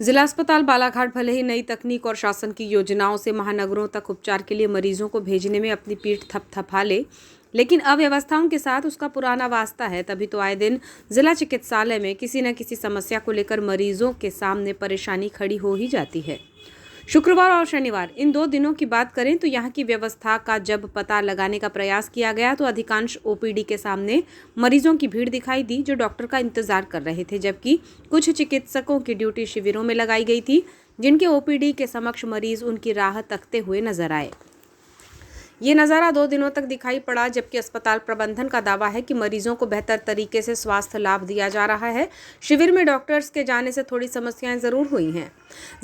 जिला अस्पताल बालाघाट भले ही नई तकनीक और शासन की योजनाओं से महानगरों तक उपचार के लिए मरीजों को भेजने में अपनी पीठ थपथपा ले, लेकिन अव्यवस्थाओं के साथ उसका पुराना वास्ता है। तभी तो आए दिन जिला चिकित्सालय में किसी न किसी समस्या को लेकर मरीजों के सामने परेशानी खड़ी हो ही जाती है। शुक्रवार और शनिवार इन 2 दिनों की बात करें तो यहाँ की व्यवस्था का जब पता लगाने का प्रयास किया गया तो अधिकांश ओपीडी के सामने मरीजों की भीड़ दिखाई दी जो डॉक्टर का इंतजार कर रहे थे, जबकि कुछ चिकित्सकों की ड्यूटी शिविरों में लगाई गई थी जिनके ओपीडी के समक्ष मरीज उनकी राह तकते हुए नजर आए। ये नज़ारा 2 दिनों तक दिखाई पड़ा, जबकि अस्पताल प्रबंधन का दावा है कि मरीजों को बेहतर तरीके से स्वास्थ्य लाभ दिया जा रहा है। शिविर में डॉक्टर्स के जाने से थोड़ी समस्याएं जरूर हुई हैं।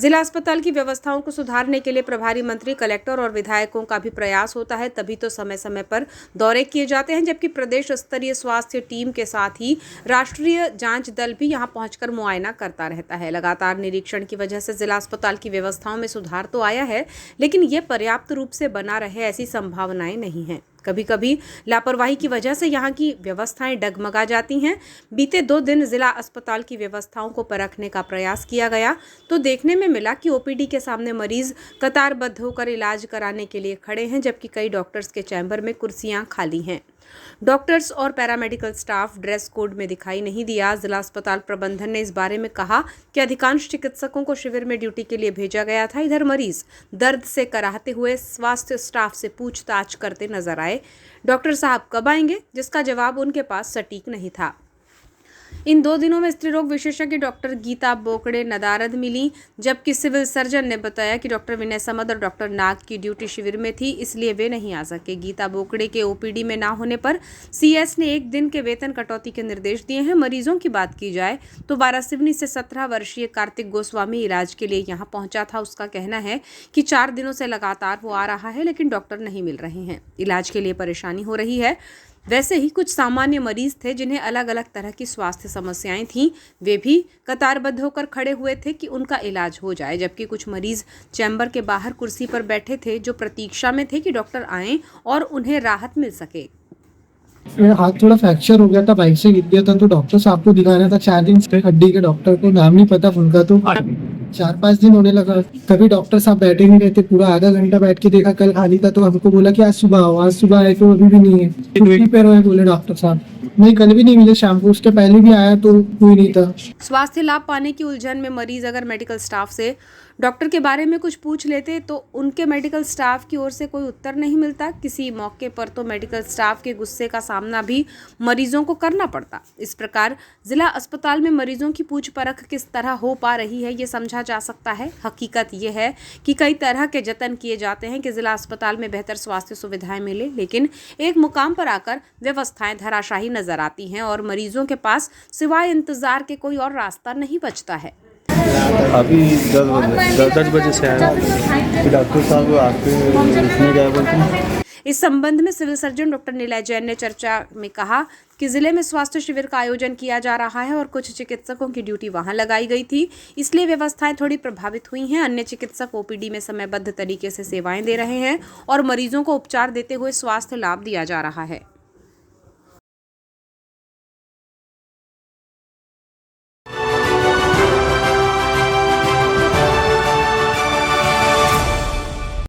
जिला अस्पताल की व्यवस्थाओं को सुधारने के लिए प्रभारी मंत्री, कलेक्टर और विधायकों का भी प्रयास होता है, तभी तो समय समय पर दौरे किए जाते हैं, जबकि प्रदेश स्तरीय स्वास्थ्य टीम के साथ ही राष्ट्रीय जाँच दल भी यहाँ पहुँचकर मुआयना करता रहता है। लगातार निरीक्षण की वजह से जिला अस्पताल की व्यवस्थाओं में सुधार तो आया है, लेकिन ये पर्याप्त रूप से बना रहे ऐसी संभावनाएं नहीं हैं। कभी कभी लापरवाही की वजह से यहाँ की व्यवस्थाएं डगमगा जाती हैं। बीते 2 दिन जिला अस्पताल की व्यवस्थाओं को परखने का प्रयास किया गया तो देखने में मिला कि ओपीडी के सामने मरीज कतारबद्ध होकर इलाज कराने के लिए खड़े हैं, जबकि कई डॉक्टर्स के चैम्बर में कुर्सियां खाली हैं। डॉक्टर्स और पैरामेडिकल स्टाफ ड्रेस कोड में दिखाई नहीं दिया। जिला अस्पताल प्रबंधन ने इस बारे में कहा कि अधिकांश चिकित्सकों को शिविर में ड्यूटी के लिए भेजा गया था। इधर मरीज दर्द से कराहते हुए स्वास्थ्य स्टाफ से पूछताछ करते नजर आए। डॉक्टर साहब कब आएंगे, जिसका जवाब उनके पास सटीक नहीं था। इन 2 दिनों में स्त्री रोग विशेषज्ञ डॉक्टर गीता बोकड़े नदारद मिली, जबकि सिविल सर्जन ने बताया कि डॉक्टर विनय समद और डॉक्टर नाग की ड्यूटी शिविर में थी, इसलिए वे नहीं आ सके। गीता बोकड़े के ओपीडी में ना होने पर सीएस ने 1 दिन के वेतन कटौती के निर्देश दिए हैं। मरीजों की बात की जाए तो वारासिवनी से 17 वर्षीय कार्तिक गोस्वामी इलाज के लिए यहाँ पहुंचा था। उसका कहना है कि 4 दिनों से लगातार वो आ रहा है, लेकिन डॉक्टर नहीं मिल रहे हैं। इलाज के लिए परेशानी हो रही है। वैसे ही कुछ सामान्य मरीज थे जिन्हें अलग अलग तरह की स्वास्थ्य समस्याएं थीं, वे भी कतारबद्ध होकर खड़े हुए थे कि उनका इलाज हो जाए, जबकि कुछ मरीज चैम्बर के बाहर कुर्सी पर बैठे थे जो प्रतीक्षा में थे कि डॉक्टर आएं और उन्हें राहत मिल सके। मेरा हाथ थोड़ा फ्रैक्चर हो गया था, बाइक से गिर गया था, तो डॉक्टर साहब को दिखाना था 4 दिन से। हड्डी के डॉक्टर को नाम नहीं पता उनका, तो 4-5 दिन होने लगा। कभी डॉक्टर साहब बैठे नहीं रहते, पूरा आधा घंटा बैठ के देखा, कल खाली था तो हमको बोला कि आज सुबह आओ। आज सुबह आए तो अभी भी नहीं है, छुट्टी पे रहे बोले डॉक्टर साहब। नहीं, कल भी नहीं मिले शाम को, उसके पहले भी आया तो कोई नहीं था। स्वास्थ्य लाभ पाने की उलझन में मरीज अगर मेडिकल स्टाफ से डॉक्टर के बारे में कुछ पूछ लेते तो उनके मेडिकल स्टाफ की ओर से कोई उत्तर नहीं मिलता। किसी मौके पर तो मेडिकल स्टाफ के गुस्से का सामना भी मरीजों को करना पड़ता। इस प्रकार जिला अस्पताल में मरीजों की पूछ परख किस तरह हो पा रही है ये समझा जा सकता है। हकीकत ये है कि कई तरह के जतन किए जाते हैं कि जिला अस्पताल में बेहतर स्वास्थ्य सुविधाएं मिले, लेकिन एक मुकाम पर आकर व्यवस्थाएं धराशायी नजर आती हैं और मरीजों के पास सिवाय इंतजार के कोई और रास्ता नहीं बचता है। अभी 10 बजे से आया, डॉक्टर साहब आके इसमें क्या बोलते हैं। इस संबंध में civil surgeon doctor Nilay Jain ने चर्चा में कहा कि जिले में स्वास्थ्य शिविर का आयोजन किया जा रहा है और कुछ चिकित्सकों की ड्यूटी वहां लगाई गई थी, इसलिए व्यवस्थाएं थोड़ी प्रभावित हुई हैं। अन्य चिकित्सक ओपीडी में समयबद्ध तरीके से सेवाएं दे रहे हैं और मरीजों को उपचार देते हुए स्वास्थ्य लाभ दिया जा रहा है।